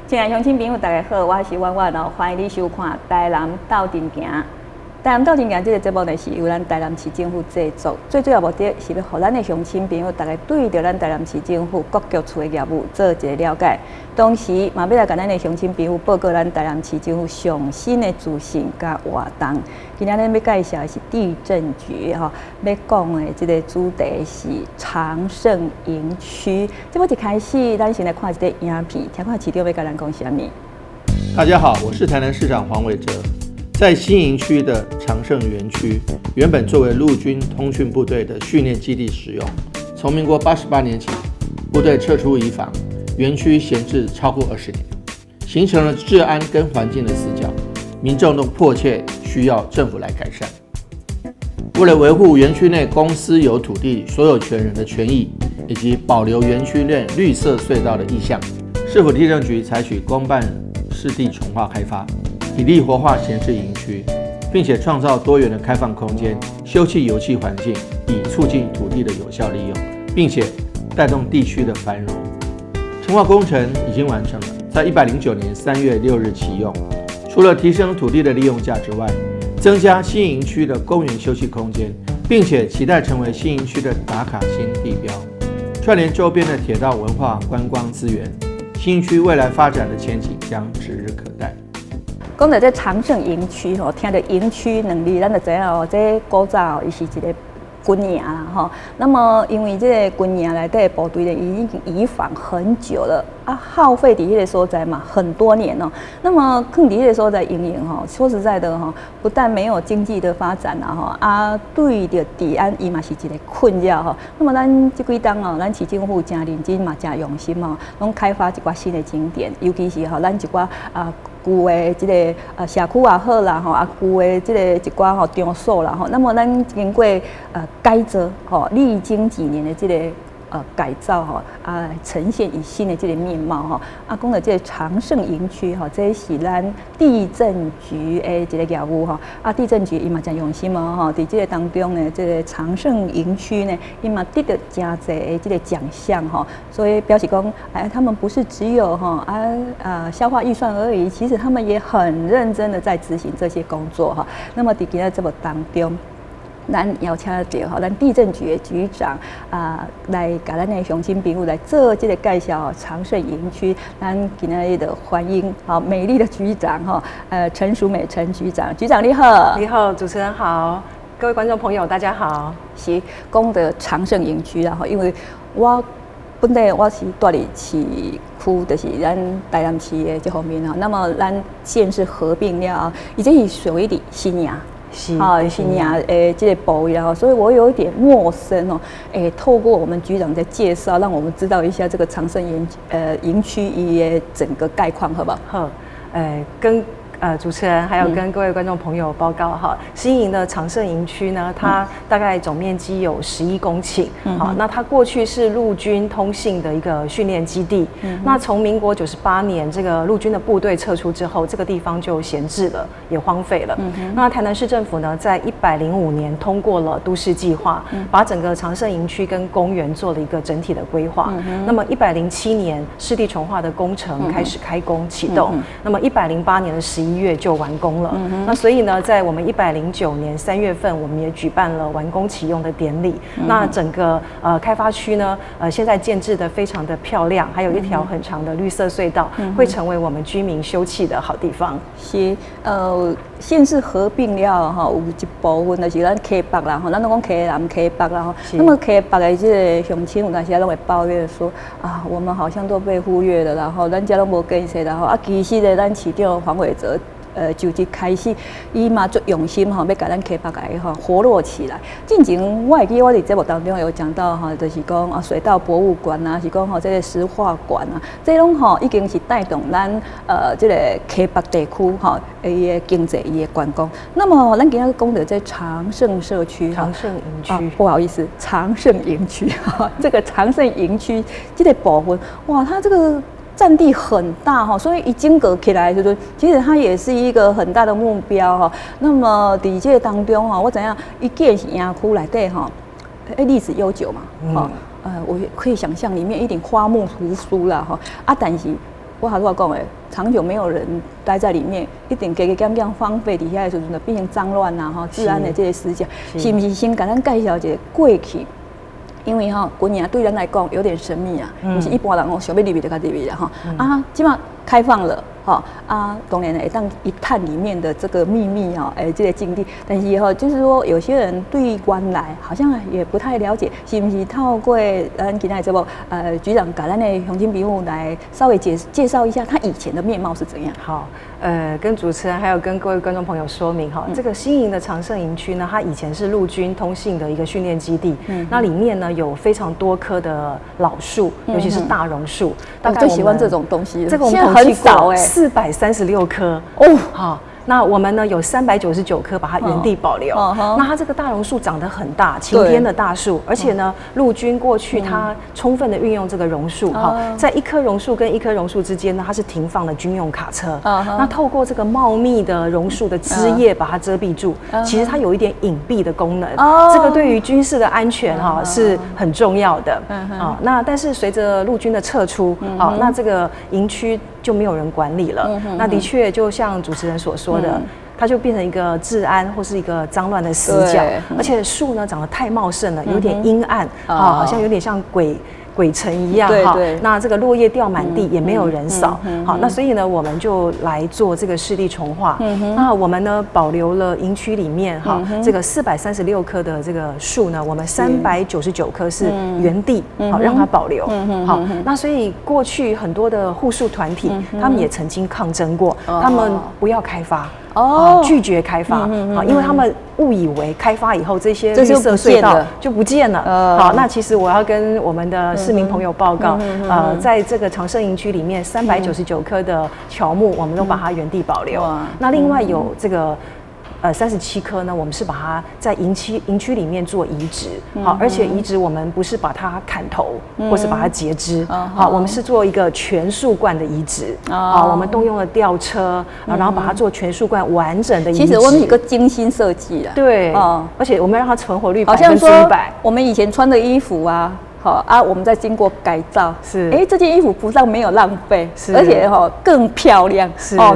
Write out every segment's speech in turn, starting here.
亲爱乡亲朋友，大家好，我是婉婉哦，欢迎你收看《台南斗阵行》。台南斗阵行这个节目呢，是由咱台南市政府制作，最主要目的是要让咱的乡亲朋友大家对着咱台南市政府各局处的业务做一个了解，同时嘛要来跟咱的乡亲朋友报告咱台南市政府上新的资讯甲活动。今天咱要介绍的是地震局哈，要讲的这个主题是长盛营区。这么一开始，咱先来看一个影片，听看市长要跟咱讲什么。大家好，我是台南市长黄伟哲。在新营区的长盛园区，原本作为陆军通讯部队的训练基地使用。从民国88年起，部队撤出移防，园区闲置超过20年，形成了治安跟环境的死角，民众都迫切需要政府来改善。为了维护园区内公私有土地所有权人的权益，以及保留园区内绿色隧道的意向，市府地政局采取公办湿地重划开发，以力活化闲置营区，并且创造多元的开放空间，休憩游憩环境，以促进土地的有效利用，并且带动地区的繁荣。重划工程已经完成了，在109年3月6日启用。除了提升土地的利用价值外，增加新营区的公园休憩空间，并且期待成为新营区的打卡新地标，串联周边的铁道文化观光资源，新营区未来发展的前景将指日可待。讲到这长盛营区吼，听到营区2字，咱就知影哦，这古早伊是一个军营啦吼。那么因为这个军营内底部队呢，已经移防很久了啊，耗费伫迄个所在嘛很多年哦。那么放伫迄个所在营营吼，说实在的吼，不但没有经济的发展啦吼，啊对着治安伊嘛是一个困扰吼。那么咱这几当哦，咱市政府真认真嘛，真用心哦，拢开发一寡新的景点，尤其是吼咱一寡旧的这个社区也好啦吼，旧的这个一寡吼场所啦吼，那么咱经过改造吼，历经几年的这个改造吼啊，呈现以新的这个面貌吼。讲到这个长盛营区吼，这是咱地震局的一个业务吼。地震局伊嘛真用心哦吼，伫这个当中呢，这个长盛营区呢，伊嘛得到真侪的这个奖项吼。所以表示讲，他们不是只有消化预算而已，其实他们也很认真的在执行这些工作哈。那么伫今仔这么当中，咱邀请到咱地震局的局长来甲咱的乡亲朋友来做这个介绍长盛营区。咱今日的欢迎美丽的局长陈淑美陈局长，局长你好。你好，主持人好，各位观众朋友大家好。是讲到长盛营区啦因为本地我是住伫市区，就是咱台南市的这方面那么咱县市合并了，已经是属于伫新营。新营这个部位所以我有一点陌生哦。透过我们局长的介绍，让我们知道一下这个长盛营区的整个概况，好不好？好，跟主持人还有跟各位观众朋友报告哈，新营的长盛营区呢，它大概总面积有11公顷。好，那它过去是陆军通信的一个训练基地。那从民国98年这个陆军的部队撤出之后，这个地方就闲置了，也荒废了。那台南市政府呢，在105年通过了都市计划，把整个长盛营区跟公园做了一个整体的规划。那么107年湿地重划的工程开始开工启动。那么108年的11月就完工了。那所以呢，在我们109年3月份，我们也举办了完工启用的典礼。那整个开发区呢，现在建制的非常的漂亮，还有一条很长的绿色隧道，会成为我们居民休憩的好地方。是县市合并了有一部分就是咱溪北啦咱都讲溪南溪北啦那么溪北的这个乡亲有当时拢会抱怨说我们好像都被忽略了，然后咱家都无建设啦其实呢，咱市长黄伟哲就一开始，伊嘛足用心要甲咱溪北来活络起来。进前我会记我伫节目当中有讲到就是讲水稻博物馆是讲这个石化馆这拢已经是带动咱这个溪北地区伊的经济伊的观光。那么咱今日讲到这长盛社区长盛营区不好意思，长盛营区这个长盛营区这个部分，哇，它这个占地很大所以一经隔起来就是其实它也是一个很大的目标那么在这当中我知影一个是营区内底历史悠久嘛我可以想象里面一定花木如书啦但是我还讲诶，长久没有人待在里面，一定加减荒废底下的时阵，就变成脏乱呐，哈，治安的这些死角，是不是先给咱介绍一下过去？因为哈，古年对咱来讲有点神秘啊，不是一般人想要入去就入去啦哈。啊，基本上开放了。好啊，当然会当一探里面的这个秘密哈，这个境地，但是哈，就是说有些人对原来好像也不太了解，是不是透过咱今天这部局长把咱的乡亲朋友来稍微介绍一下他以前的面貌是怎样？好，跟主持人还有跟各位观众朋友说明哈，这个新营的长盛营区呢，它以前是陆军通信的一个训练基地，那里面呢有非常多棵的老树，尤其是大榕树，大概最喜欢这种东西，这个我们很少436棵哦，好。那我们呢有399棵把它原地保留。那它这个大榕树长得很大，晴天的大树，而且呢，陆军过去它充分的运用这个榕树哈，在一棵榕树跟一棵榕树之间呢，它是停放的军用卡车。那透过这个茂密的榕树的枝叶把它遮蔽住，其实它有一点隐蔽的功能。这个对于军事的安全哈是很重要的。那但是随着陆军的撤出，那这个营区就没有人管理了。那的确就像主持人所说的，它就变成一个治安或是一个脏乱的死角，而且树呢长得太茂盛了，有点阴暗，好像有点像鬼城一样哈。那这个落叶掉满地，也没有人扫。好，那所以呢，我们就来做这个湿地重化。那我们呢保留了营区里面哈这个436棵的这个树呢，我们399棵是原地好让它保留。好，那所以过去很多的护树团体，他们也曾经抗争过，他们不要开发。拒绝开发因为他们误以为开发以后这些绿色隧道就不见了。好，那其实我要跟我们的市民朋友报告，在这个长盛营区里面，399棵的乔木，我们都把它原地保留。那另外有这个。37棵呢，我们是把它在营区里面做移植，好，而且移植我们不是把它砍头，或是把它截枝，好，我们是做一个全树冠的移植，啊，我们动用了吊车，然后把它做全树冠完整的移植。其实我们有个精心设计啊，对，而且我们让它存活率100%。好像说我们以前穿的衣服啊。好啊，我们再经过改造，是这件衣服不但没有浪费，而且更漂亮，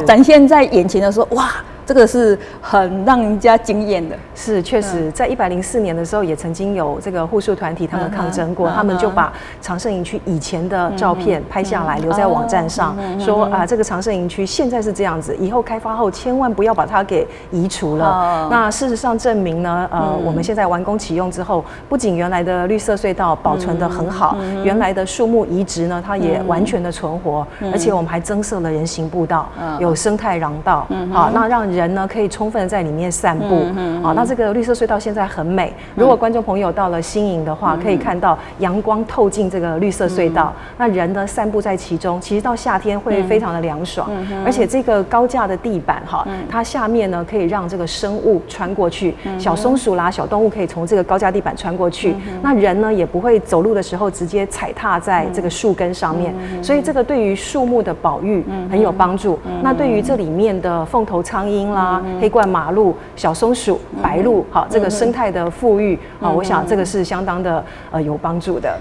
展现在眼前的时候，哇，这个是很让人家惊艳的。是，确实，在104年的时候，也曾经有这个护树团体他们抗争过，他们就把长盛营区以前的照片拍下来，留在网站上，说啊，这个长盛营区现在是这样子，以后开发后千万不要把它给移除了。那事实上证明呢，我们现在完工启用之后，不仅原来的绿色隧道保存得很好，原来的树木移植呢，它也完全的存活，而且我们还增设了人行步道，有生态廊道，好，那让人呢可以充分在里面散步，好，那这个绿色隧道现在很美。如果观众朋友到了新营的话，可以看到阳光透进这个绿色隧道，那人呢散步在其中，其实到夏天会非常的凉爽，而且这个高架的地板哈，它下面呢可以让这个生物穿过去，小松鼠啦、小动物可以从这个高架地板穿过去，那人呢也不会走路的时候直接踩踏在这个树根上面，所以这个对于树木的保育很有帮助。那对于这里面的凤头苍鹰啦、黑冠马鹿、小松鼠、白鹭，好，这个生态的富裕，好，我想这个是相当的有帮助的。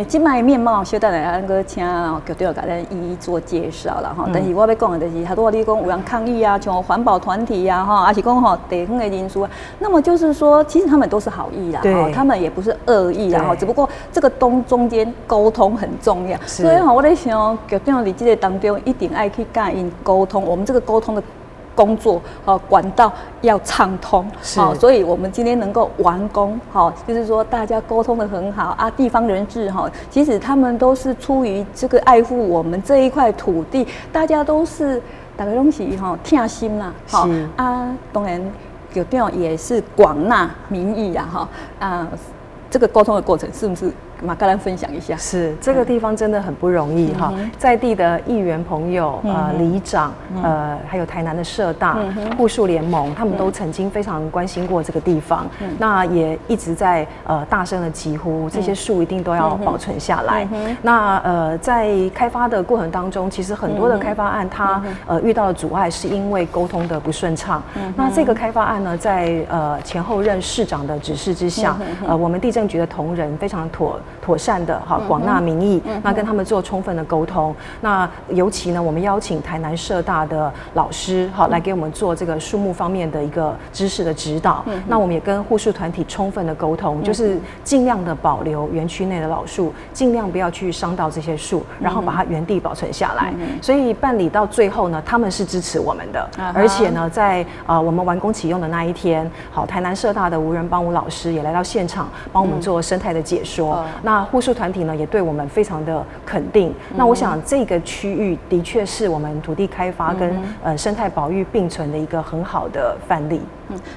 今摆面貌，小等下咱个请局长给咱一一做介绍啦哈。但是我要讲的就是，很多你讲有人抗议啊，像环保团体啊哈，还是讲地方的人士啊，那么就是说，其实他们都是好意啦，他们也不是恶意啦哈，只不过这个中间沟通很重要，所以我在想，局长在这个当中一定爱去跟因沟通，我们这个沟通的工作管道要畅通，所以我们今天能够完工，就是说大家沟通得很好啊，地方人士其实他们都是出于这个爱护我们这一块土地，大家都是大家都是贴心啦，当然局长也是广纳民意啊，这个沟通的过程是不是？马跟咱分享一下，是这个地方真的很不容易哈，在地的议员朋友、里长、还有台南的社大、护树联盟，他们都曾经非常关心过这个地方，那也一直在大声的疾呼，这些树一定都要保存下来。那在开发的过程当中，其实很多的开发案它遇到的阻碍是因为沟通的不顺畅。那这个开发案呢，在前后任市长的指示之下，我们地政局的同仁非常妥善的广纳民意，那跟他们做充分的沟通。那尤其呢，我们邀请台南社大的老师来给我们做这个树木方面的一个知识的指导。那我们也跟护树团体充分的沟通，就是尽量的保留园区内的老树，尽量不要去伤到这些树，然后把它原地保存下来。所以办理到最后呢，他们是支持我们的，而且呢，在我们完工启用的那一天，台南社大的吴仁邦吴老师也来到现场帮我们做生态的解说。那护树团体呢，也对我们非常的肯定。那我想这个区域的确是我们土地开发跟生态保育并存的一个很好的范例。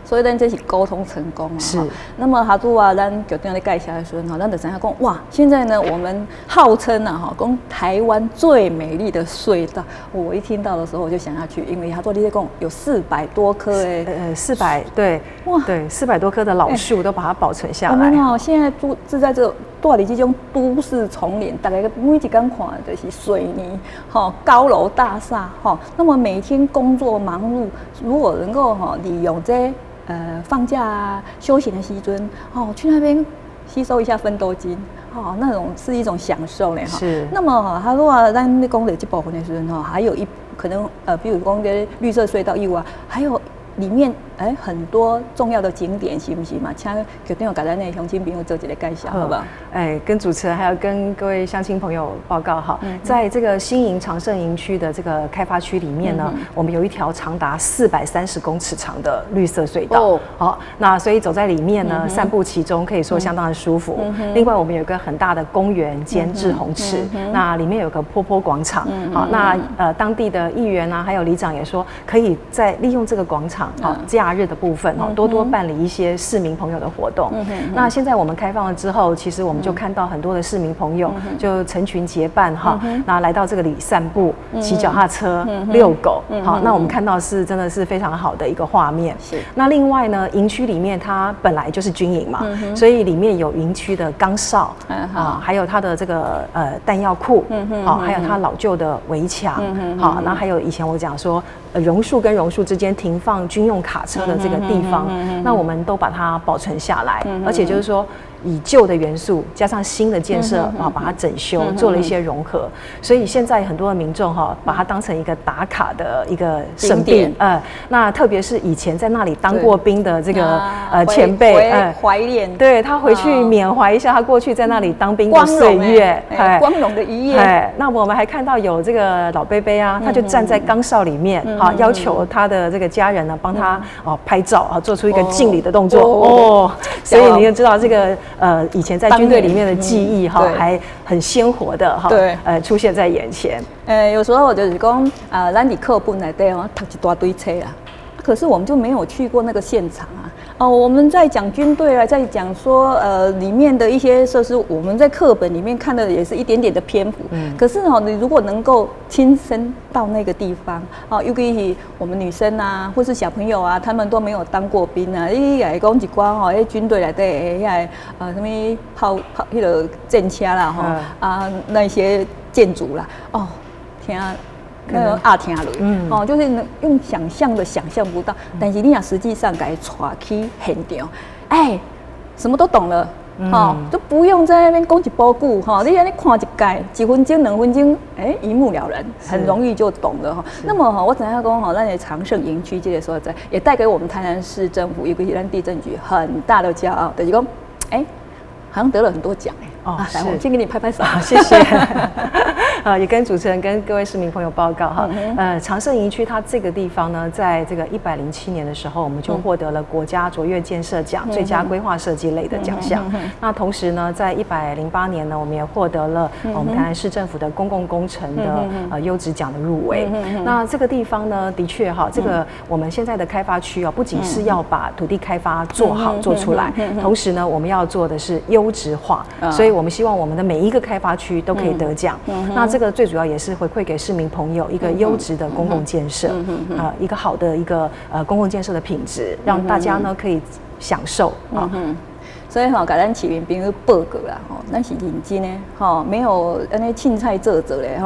所以咱这是沟通成功啊。是。那么哈杜啊，咱局长在介绍的时候，咱就知影讲哇，现在呢，我们号称啊讲台湾最美丽的隧道。我一听到的时候，我就想要去，因为他说你在讲有400多棵400对哇对400多棵的老树都把它保存下来。我们现在住在这住在这种都市丛林，大概每一天看就是水泥高楼大厦那么每天工作忙碌，如果能够利用这放假啊休闲的时阵去那边吸收一下芬多精那种是一种享受呢是。那么他说咱讲的这部分的时候还有可能比如讲这绿色隧道以外，还有里面很多重要的景点是不是嘛？请决定要给咱的乡亲朋友做一个介绍，好不好？跟主持人还有跟各位乡亲朋友报告哈，在这个新营长盛营区的这个开发区里面呢，我们有一条长达430公尺长的绿色隧道。那所以走在里面呢，散步其中可以说相当的舒服。另外，我们有一个很大的公园兼滞洪池，那里面有个坡坡广场。那当地的议员啊，还有里长也说，可以在利用这个广场假日的部分多多办理一些市民朋友的活动。那现在我们开放了之后，其实我们就看到很多的市民朋友就成群结伴那来到这个里散步、骑脚踏车、遛狗。那我们看到是真的是非常好的一个画面。那另外呢，营区里面它本来就是军营嘛，所以里面有营区的岗哨还有它的这个弹药库还有它老旧的围墙那还有以前我讲说榕树跟榕树之间停放军用卡车的这个地方，那我们都把它保存下来，而且就是说以旧的元素加上新的建设把它整修，做了一些融合，所以现在很多的民众把它当成一个打卡的一个圣地。那特别是以前在那里当过兵的这个前辈，怀念，对他回去缅怀一下他过去在那里当兵的岁月，光荣的一页。那我们还看到有这个老伯伯啊，他就站在岗哨里面要求他的这个家人呢帮他拍照做出一个敬礼的动作所以你就知道这个以前在军队里面的记忆还很鲜活的出现在眼前。有时候我就是讲咱的课本来对读一大堆册啊，可是我们就没有去过那个现场啊。我们在讲军队啊，在讲说里面的一些设施，我们在课本里面看的也是一点点的篇幅。可是你如果能够亲身到那个地方尤其是我们女生啊，或是小朋友啊，他们都没有当过兵啊，你也讲一寡军队内底什么炮那个战车啦那些建筑啦听。那个听落，就是用想象的想象不到，但是你也实际上给它带去现场，什么都懂了，就不用在那边讲一波句，你看一届1分钟2分钟，一目了然，很容易就懂了那么我怎样讲咱的长盛营区这个所在，也带给我们台南市政府，尤其是咱地政局很大的骄傲，就是讲，好像得了很多奖来，我先给你拍拍手，谢谢。也跟主持人跟各位市民朋友报告长盛营区它这个地方呢，在这个107年的时候，我们就获得了国家卓越建设奖最佳规划设计类的奖项。那同时呢，在108年呢，我们也获得了我们台南市政府的公共工程的优质奖的入围。那这个地方呢，的确这个我们现在的开发区不仅是要把土地开发做好做出来，同时呢，我们要做的是优质化，所以我们希望我们的每一个开发区都可以得奖。那这个最主要也是回馈给市民朋友一个优质的公共建设，一个好的一个公共建设的品质，让大家呢可以享受所以甲咱市民朋友报告啦，咱是认真的，没有安尼凊彩做咧，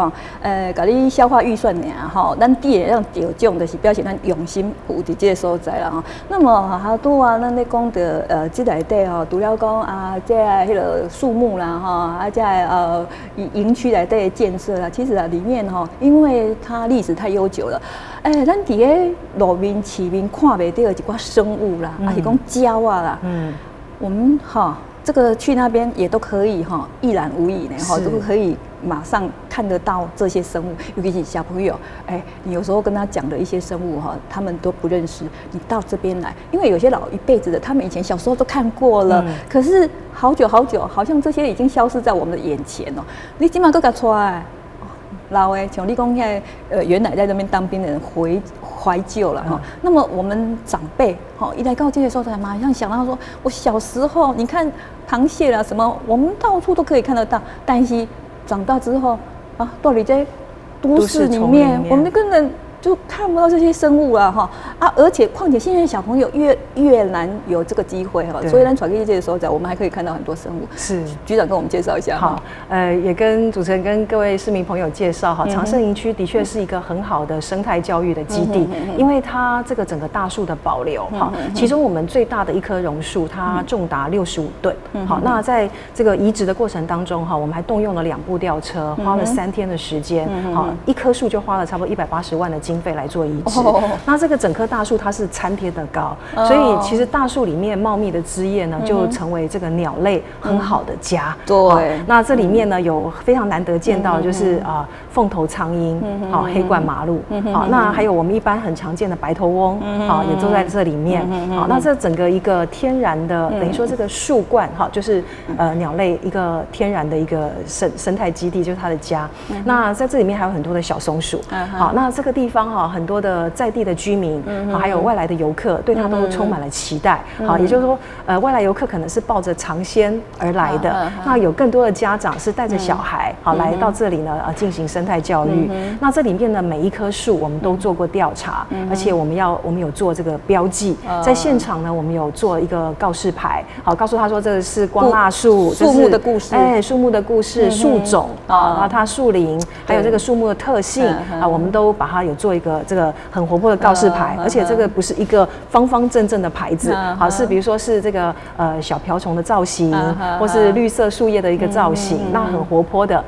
甲你消化预算尔，咱第让着奖就是表示咱用心有伫这个所在啦，那么好多啊，咱咧讲的这内底除了讲啊，这迄个树木啦，这营区内底的建设啦，其实里面因为它历史太悠久了，咱伫个路面市民看袂到一寡生物啦，还是讲鸟啊啦，我们这个去那边也都可以一览无遗呢，都可以马上看得到这些生物，尤其是小朋友，你有时候跟他讲的一些生物他们都不认识，你到这边来，因为有些老一辈子的，他们以前小时候都看过了，可是好久好久，好像这些已经消失在我们的眼前哦。你今晚搁甲出来，老的像你讲现在原来在这边当兵的人怀旧了那么我们长辈一来到这些时候，才马上想到说，我小时候你看螃蟹啦什么，我们到处都可以看得到，但是长大之后到底在都市里面，我们根本就看不到这些生物了而且况且现在小朋友越难有这个机会所以咱传给这个时候我们还可以看到很多生物。是局长跟我们介绍一下。好，也跟主持人跟各位市民朋友介绍长盛营区的确是一个很好的生态教育的基地，因为它这个整个大树的保留其中我们最大的一棵榕树它重达65吨，好，那在这个移植的过程当中我们还动用了2部吊车，花了3天的时间，好，一棵树就花了差不多180万的经费来做移植。那这个整棵大树它是参天的高，所以其实大树里面茂密的枝叶呢，就成为这个鸟类很好的家。对，那这里面呢有非常难得见到的就是凤头苍鹰，好，黑冠麻鹭，好，那还有我们一般很常见的白头翁，好，也都在这里面。好，那这整个一个天然的，等于说这个树冠，好，就是鸟类一个天然的一个生态基地，就是它的家。那在这里面还有很多的小松鼠，好，那这个地方很多的在地的居民，还有外来的游客，对它都充满了期待。好，也就是说，外来游客可能是抱着尝鲜而来的，那有更多的家长是带着小孩，好，来到这里呢，进行生态教育。那这里面的每一棵树，我们都做过调查，而且我们有做这个标记，在现场呢，我们有做一个告示牌，好，告诉他说这是光蜡树，树木的故事，树木的故事，树种然后它树龄，还有这个树木的特性我们都把它有做一个这个很活泼的告示牌，而且这个不是一个方方正正的牌子，好，是比如说是这个小瓢虫的造型，或是绿色树叶的一个造型，那很活泼的，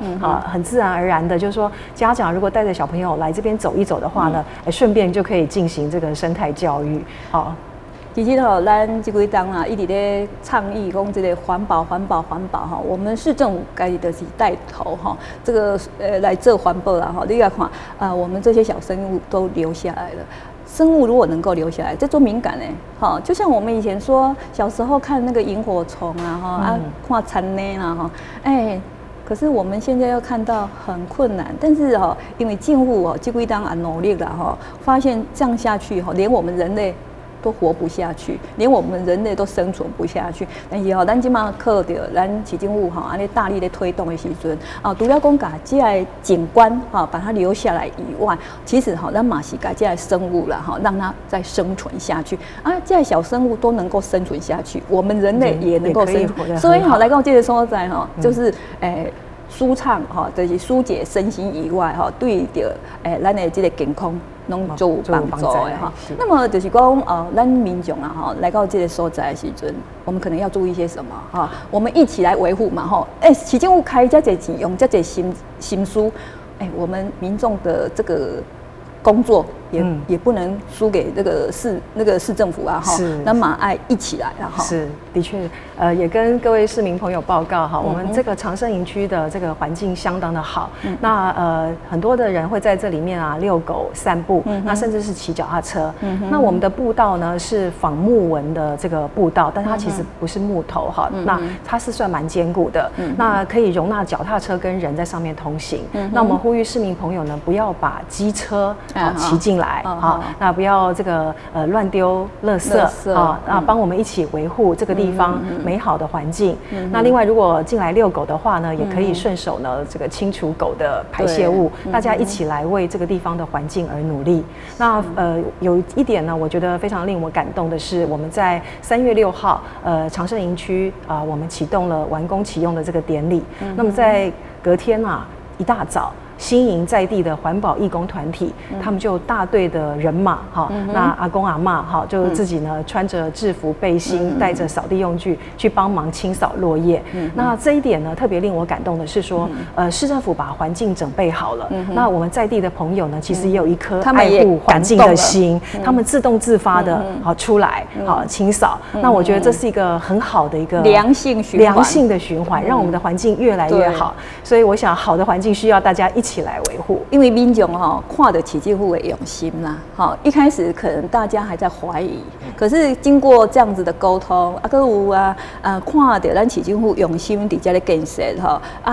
很自然而然的，就是说家长如果带着小朋友来这边走一走的话呢，顺便就可以进行这个生态教育。好，其实咱这几天一直在倡议讲这个环保我们市政府该就是带头这个来做环保啦你来看我们这些小生物都留下来了。生物如果能够留下来，这多敏感就像我们以前说小时候看那个萤火虫看蝉呢可是我们现在要看到很困难，但是因为政府这几天努力了发现这样下去连我们人类都活不下去，连我们人类都生存不下去。但是咱今嘛靠着咱市政府安尼大力的推动的时阵除了讲把这些景观把它留下来以外，其实咱嘛是把这些生物啦让它再生存下去这些小生物都能够生存下去，我们人类也能够生存。所以来到这个所在就是舒畅就是疏解身心以外对着咱的这个健康拢就有帮助的那么就是讲咱民众来到这个所在的时阵，我们可能要注意一些什么我们一起来维护嘛市政府开这些钱，用这些心思我们民众的这个工作也不能输给那个市政府那么爱一起来是的确也跟各位市民朋友报告我们这个长盛营区的这个环境相当的好，那很多的人会在这里面遛狗散步，那甚至是骑脚踏车，那我们的步道呢是仿木纹的这个步道，但它其实不是木头那它是算蛮坚固的，那可以容纳脚踏车跟人在上面通行，那我们呼吁市民朋友呢不要把机车骑进来。来，好，那不要这个乱丢垃圾啊，那帮我们一起维护这个地方美好的环境。那另外，如果进来遛狗的话呢，也可以顺手呢这个清除狗的排泄物，大家一起来为这个地方的环境而努力。那有一点呢，我觉得非常令我感动的是，我们在3月6号，长盛营区我们启动了完工启用的这个典礼。那么在隔天一大早，新营在地的环保义工团体，他们就大队的人马那阿公阿嬷就自己呢穿着制服背心，带着扫地用具去帮忙清扫落叶。那这一点呢特别令我感动的是说，市政府把环境整备好了，那我们在地的朋友呢，其实也有一颗爱护环境的心，他们自动自发的出来清扫。那我觉得这是一个很好的一个良性的循环，让我们的环境越来越好。所以我想，好的环境需要大家一起来维护。因为民众看到市政府的用心啦，一开始可能大家还在怀疑，可是经过这样子的沟通，还有看到咱市政府用心伫这咧建设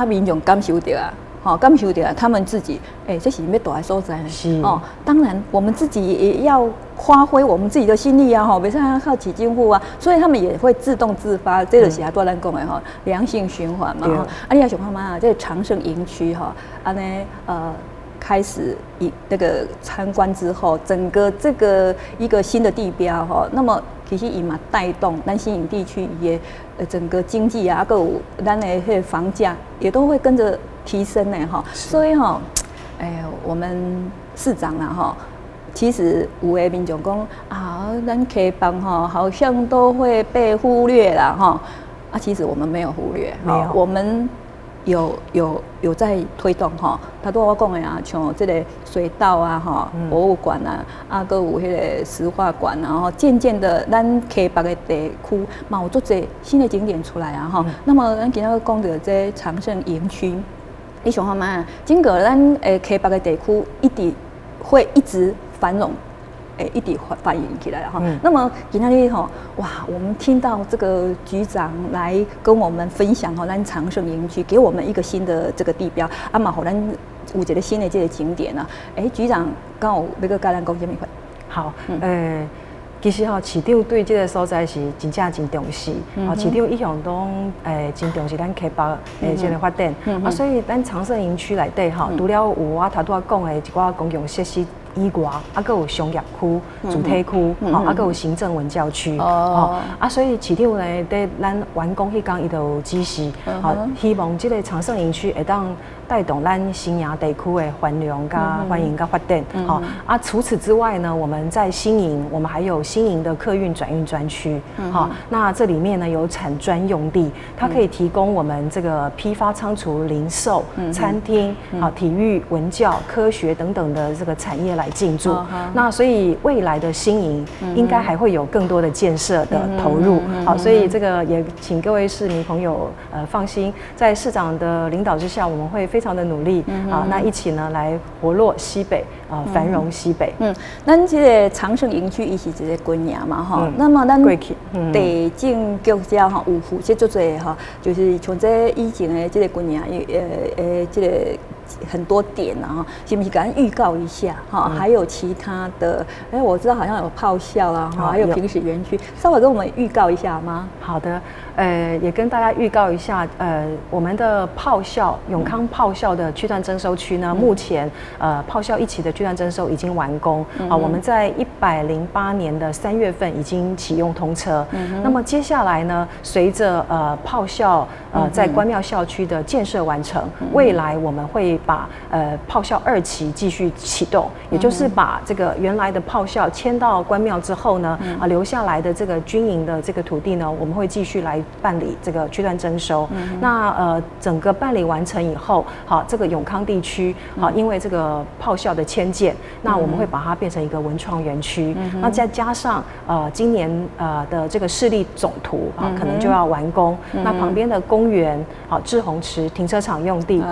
民众感受到感受到他们自己，这是要大的所在呢。当然我们自己也要发挥我们自己的心力啊，袂使靠市政府啊，所以他们也会自动自发，这就是咱讲的良性循环嘛。你也想看嘛，这长盛营区安尼开始那个参观之后，整个这个一个新的地标那么其实伊嘛带动咱新营地区也整个经济啊，还有咱的房价也都会跟着提升呢所以我们市长其实有的民众讲咱溪浜好像都会被忽略啦其实我们没有忽略，我们有在推动他对我讲的像这个水道博物馆还有迄个石化馆渐渐的咱溪北的地区嘛有做些新的景点出来那么咱今仔讲到这长盛营区，你想看嘛？经过咱溪北的地区会一直繁荣。一直反映起来了那么今天我们听到这个局长来跟我们分享咱长盛营区，给我们一个新的这个地标嘛，咱有一个新的这个景点局长刚好要跟咱讲什么话？好，其实市长对这个所在是真正真重视市长一向都真重视咱溪北这个发展所以咱长盛营区内底除了有我头拄讲的一寡公共设施以外，还有商业区、主题区，还有行政文教区，所以市长呢，在咱完工迄天，伊就有指示，希望这个长盛营区会当带动咱新营地区的繁荣、欢迎、发展。除此之外呢，我们在新营，我们还有新营的客运转运专区，那这里面呢有产专用地，它可以提供我们这个批发、仓储、零售、餐厅、体育、文教、科学等等的这个产业来进驻。那所以未来的新营应该还会有更多的建设的投入。所以这个也请各位市民朋友放心，在市长的领导之下，我们会非常的努力那一起呢来活络西北繁荣西北。咱这个长盛营区伊是一个军营嘛那么咱地政局遮有负责做做就是像这以前的这个军营这个很多点是不是给咱预告一下还有其他的我知道好像有炮校还有平时园区，稍微跟我们预告一下吗？好的，也跟大家预告一下，我们的炮校永康炮校的区段征收区呢，目前炮校一期的区段征收已经完工我们在108年的3月份已经启用通车。那么接下来呢，随着炮校在关庙校区的建设完成，未来我们会把炮校2期继续启动，也就是把这个原来的炮校迁到关庙之后呢，留下来的这个军营的这个土地呢，我们会继续来办理这个区段征收。那整个办理完成以后，这个永康地区因为这个炮校的迁建，那我们会把它变成一个文创园区。那再加上今年的这个市立总图可能就要完工，那旁边的公园志宏池停车场用地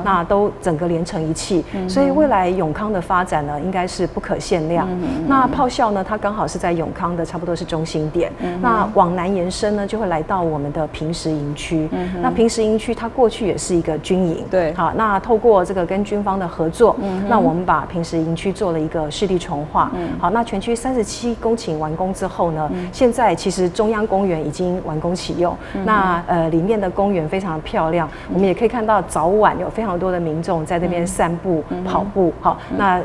那都整个连成一气，所以未来永康的发展呢，应该是不可限量。那炮校呢，它刚好是在永康的差不多是中心点，那往南延伸呢，就会来到我们的平时营区。那平时营区它过去也是一个军营，对，好，那透过这个跟军方的合作，那我们把平时营区做了一个市地重划。好，那全区37公顷完工之后呢，现在其实中央公园已经完工启用，那里面的公园非常漂亮，我们也可以看到早晚有非常多的民众在那边散步、跑步。好，那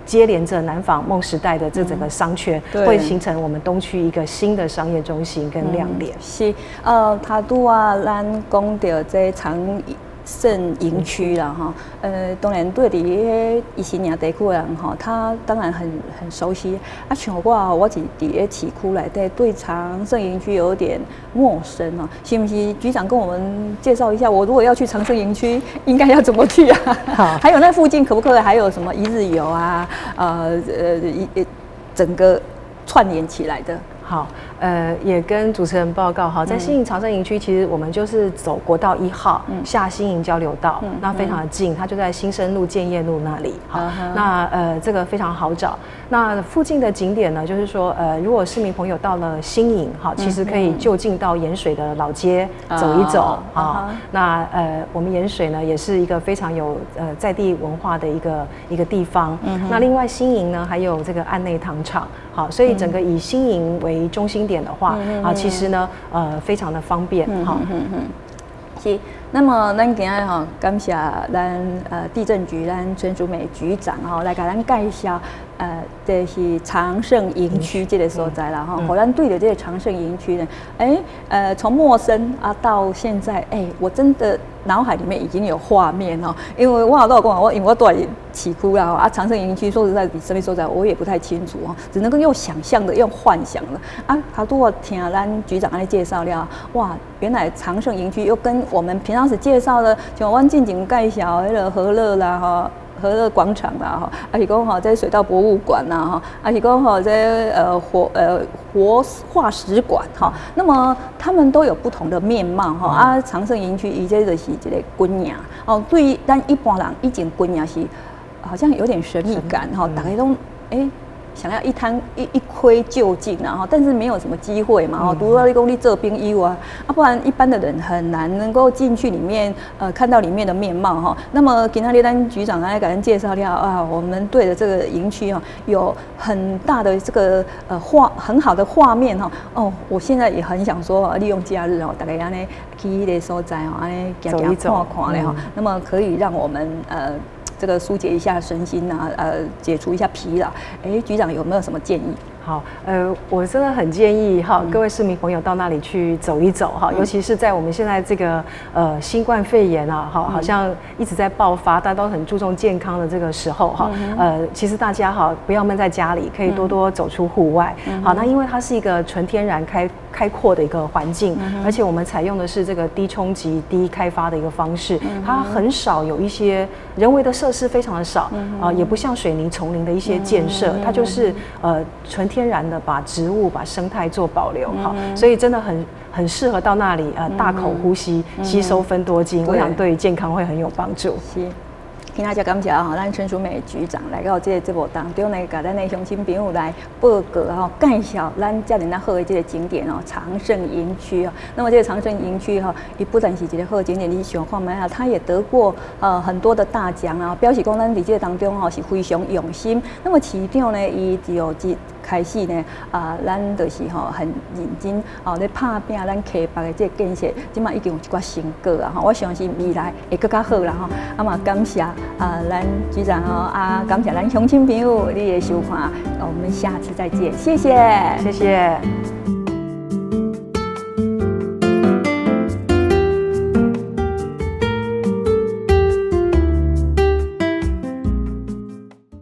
接连着南纺梦时代的这整个商圈，会形成我们东区一个新的商业中心跟亮点。是，他拄啊，咱讲到这长盛营区啦，哈，当然对伫伊新营地区的人哈，他当然很熟悉。啊，像我是伫市区内底，对长盛营区有点陌生哦。是不是局长跟我们介绍一下，我如果要去长盛营区，应该要怎么去啊？好，还有那附近可不可以还有什么一日游啊？整个串联起来的。好，也跟主持人报告哈，在新营长盛营区，其实我们就是走国道1号下新营交流道，那非常的近，它就在新生路、建业路那里。好，那这个非常好找。那附近的景点呢，就是说如果市民朋友到了新营，好，其实可以就近到盐水的老街走一走啊。那我们盐水呢，也是一个非常有在地文化的一个地方。那另外新营呢，还有这个岸内糖厂。好，所以整个以新营为中心点的话，其实呢，非常的方便。好，是。那么咱今日哈，感谢咱地震局咱陈淑美局长哈来给咱介绍这是长盛营区这个所在啦哈。互咱对着这个长盛营区呢，从陌生啊到现在，我真的脑海里面已经有画面哦，因为我老道讲，因为我住在市区啦啊，长盛营区说实在比什么所在我也不太清楚哦，只能够用想象的、用幻想的啊。他如果听咱局长安尼介绍了，哇，原来长盛营区又跟我们平常时介绍的，像阮进前介绍迄个和乐啦哈。和乐广场啦，哈，啊是讲吼，这水稻博物馆呐，哈，啊是讲吼，这活化石馆，哈，那么他们都有不同的面貌，哈，啊，长盛营区伊这就是一个军营，哦，对于咱一般人以前军营是好像有点神秘感，哈，大家都想要一窥究竟啊，但是没有什么机会嘛，哈，除了你讲你做兵役啊，不然一般的人很难能够进去里面，看到里面的面貌哈。那么今天咱局长来给咱介绍了啊，我们对的这个营区哈，有很大的这个很好的画面哈。哦，我现在也很想说，利用假日哦，大家安尼去迄个所在哦，安尼走一走看看嘞哈，那么可以让我们这个疏解一下身心啊，解除一下疲劳。局长有没有什么建议？好，我真的很建议哈，各位市民朋友到那里去走一走哈，尤其是在我们现在这个新冠肺炎啊，好像一直在爆发，大家都很注重健康的这个时候哈，其实大家哈不要闷在家里，可以多多走出户外。好，那因为它是一个纯天然开阔的一个环境，而且我们采用的是这个低冲击、低开发的一个方式，它很少有一些人为的设施，非常的少也不像水泥丛林的一些建设，它就是纯天然的把植物、把生态做保留，好，所以真的很适合到那里大口呼吸，吸收芬多精，我想对健康会很有帮助。是。今仔只感谢吼，咱陈淑美局长来到这个节目当中呢，甲咱的乡亲朋友来报告吼，介绍咱遮尔好的这个景点哦，长盛营区哦。那么这个长盛营区哈，伊不但是一个好景点，你想看卖啊，它也得过很多的大奖啊，表示讲咱伫这个当中吼是非常用心。那么市长呢，伊就开始呢，咱就是吼很认真哦，咧拍拼咱溪北的这个建设，即马已经有一寡成果啊！我相信未来会更加好啦吼。啊嘛，感谢咱局长哦，感谢咱乡亲朋友你的收看，我们下次再见，谢谢，谢谢。